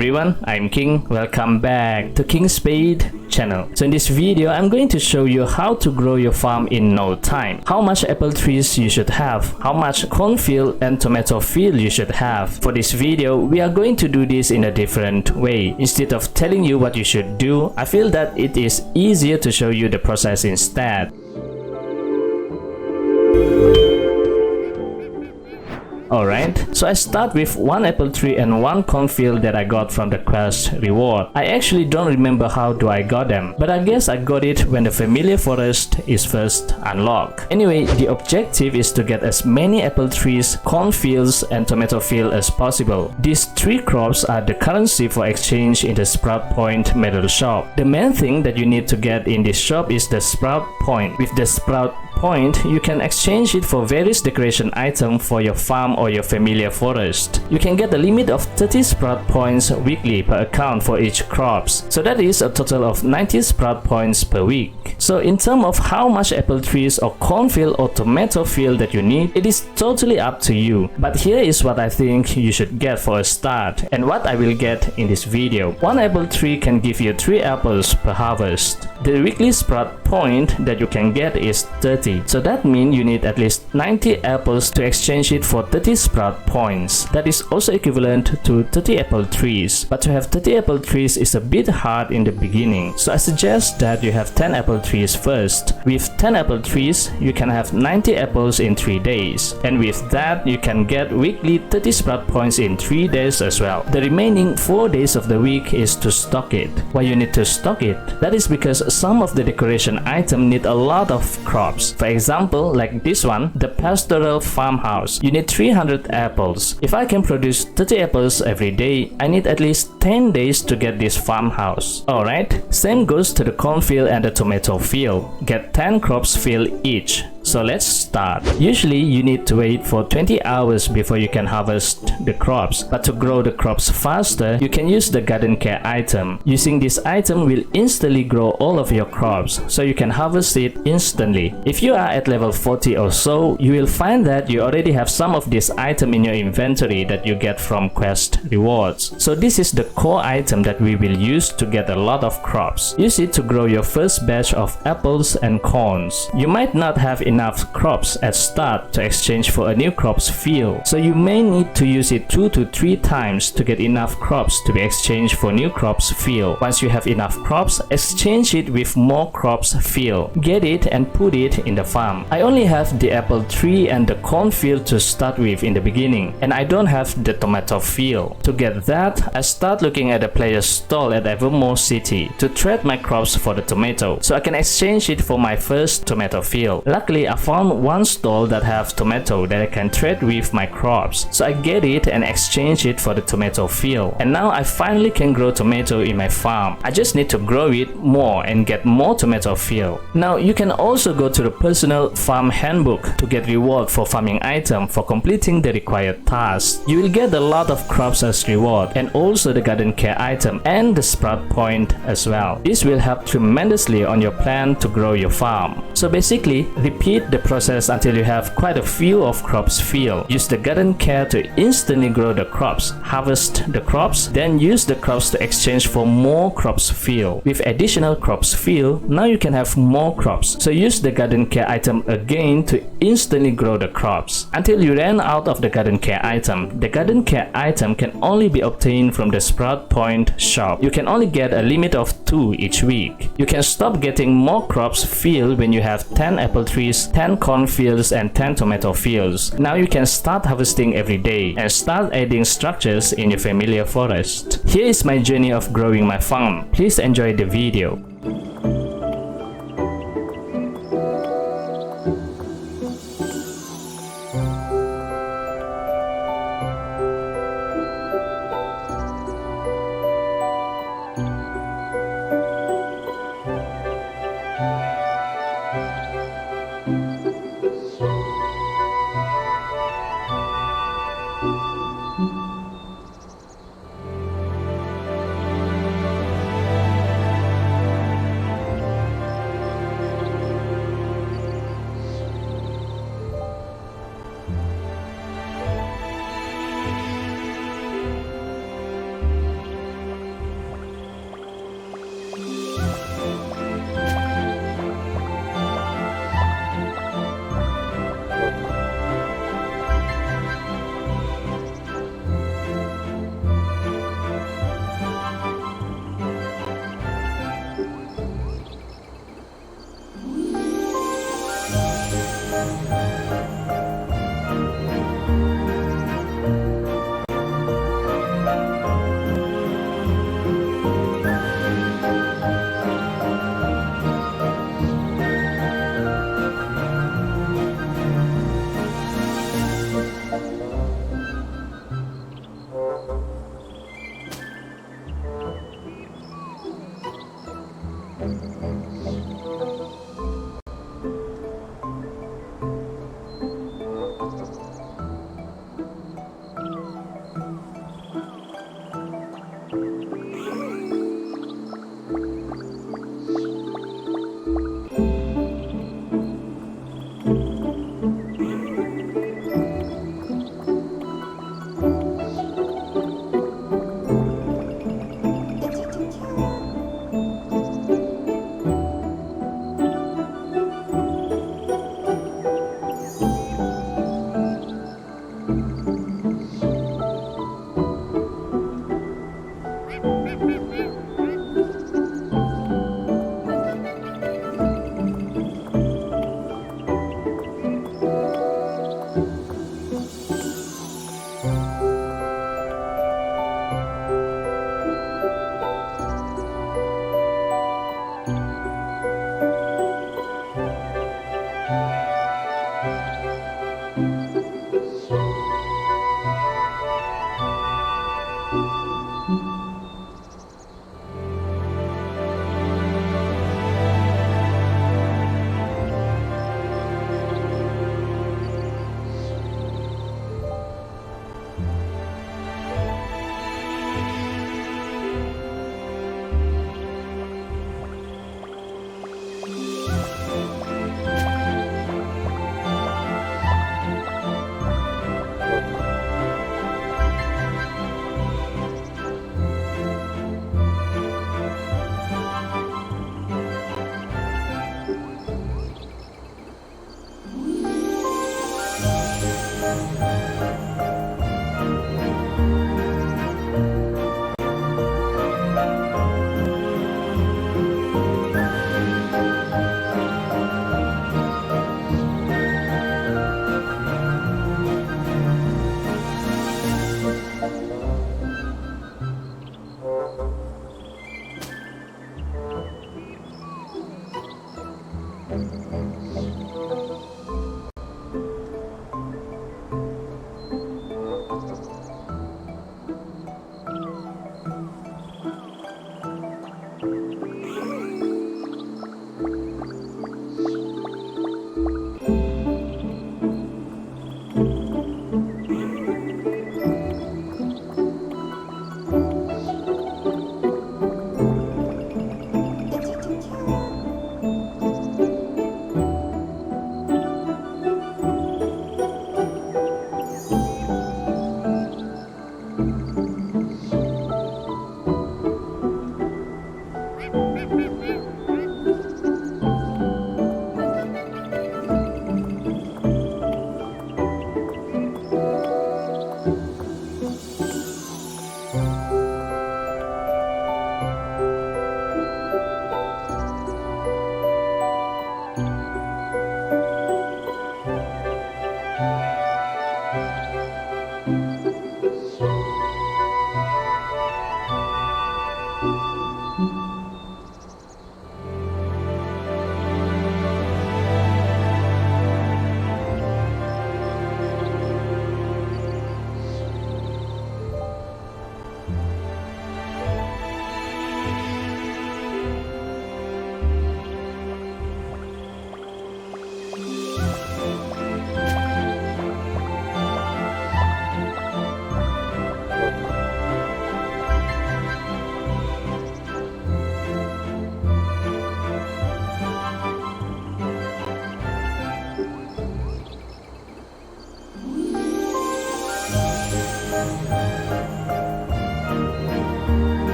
everyone, I'm King. Welcome back to King Spade channel. So in this video, I'm going to show you how to grow your farm in no time. How much apple trees you should have, how much cornfield and tomato field you should have. For this video, we are going to do this in a different way. Instead of telling you what you should do, I feel that it is easier to show you the process instead. Alright, so I start with one apple tree and one cornfield that I got from the quest reward. I actually don't remember how do I got them, but I guess I got it when the familiar forest is first unlocked. Anyway, the objective is to get as many apple trees, cornfields and tomato field as possible. These three crops are the currency for exchange in the Sprout Point metal shop. The main thing that you need to get in this shop is the Sprout Point. With the Sprout Point, you can exchange it for various decoration items for your farm or your familiar forest. You can get a limit of 30 Sprout Points weekly per account for each crops. So that is a total of 90 Sprout Points per week. So in terms of how much apple trees or cornfield or tomato field that you need, it is totally up to you. But here is what I think you should get for a start and what I will get in this video. One apple tree can give you 3 apples per harvest. The weekly Sprout Point that you can get is 30. So that means you need at least 90 apples to exchange it for 30 Sprout Points. That is also equivalent to 30 apple trees. But to have 30 apple trees is a bit hard in the beginning. So I suggest that you have 10 apple trees first. With 10 apple trees, you can have 90 apples in 3 days. And with that, you can get weekly 30 Sprout Points in 3 days as well. The remaining 4 days of the week is to stock it. Why you need to stock it? That is because some of the decoration items need a lot of crops. For example, like this one, the pastoral farmhouse, you need 300 apples. If I can produce 30 apples every day, I need at least 10 days to get this farmhouse. Alright, same goes to the cornfield and the tomato field. Get 10 crops field each. So let's start. Usually you need to wait for 20 hours before you can harvest the crops. But to grow the crops faster, you can use the garden care item. Using this item will instantly grow all of your crops, so you can harvest it instantly. If you are at level 40 or so, you will find that you already have some of this item in your inventory that you get from quest rewards. So this is the core item that we will use to get a lot of crops. Use it to grow your first batch of apples and corns. You might not have enough crops at start to exchange for a new crops field, so you may need to use it 2 to 3 times to get enough crops to be exchanged for new crops field. Once you have enough crops, exchange it with more crops field. Get it and put it in the farm. I only have the apple tree and the cornfield to start with in the beginning, and I don't have the tomato field. To get that, I start looking at the player's stall at Evermore City to trade my crops for the tomato, so I can exchange it for my first tomato field. Luckily, I found one stall that have tomato that I can trade with my crops, so I get it and exchange it for the tomato field. And now I finally can grow tomato in my farm. I just need to grow it more and get more tomato field. Now you can also go to the personal farm handbook to get reward for farming item for completing the required tasks. You will get a lot of crops as reward, and also the garden care item and the Sprout Point as well. This will help tremendously on your plan to grow your farm. So basically, repeat the process until you have quite a few of crops field. Use the garden care to instantly grow the crops. Harvest the crops, then use the crops to exchange for more crops field. With additional crops field, now you can have more crops. So use the garden care item again to instantly grow the crops until you ran out of the garden care item. The garden care item can only be obtained from the Sprout Point shop. You can only get a limit of 2 each week. You can stop getting more crops field when you have 10 apple trees, 10 cornfields and 10 tomato fields. Now you can start harvesting every day and start adding structures in your familiar forest. Here is my journey of growing my farm. Please enjoy the video.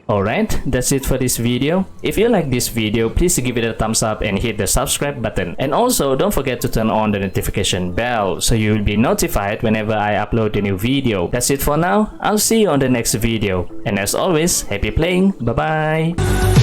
Alright, that's it for this video. If you like this video, please give it a thumbs up and hit the subscribe button. And also, don't forget to turn on the notification bell so you will be notified whenever I upload a new video. That's it for now. I'll see you on the next video. And as always, happy playing. Bye bye.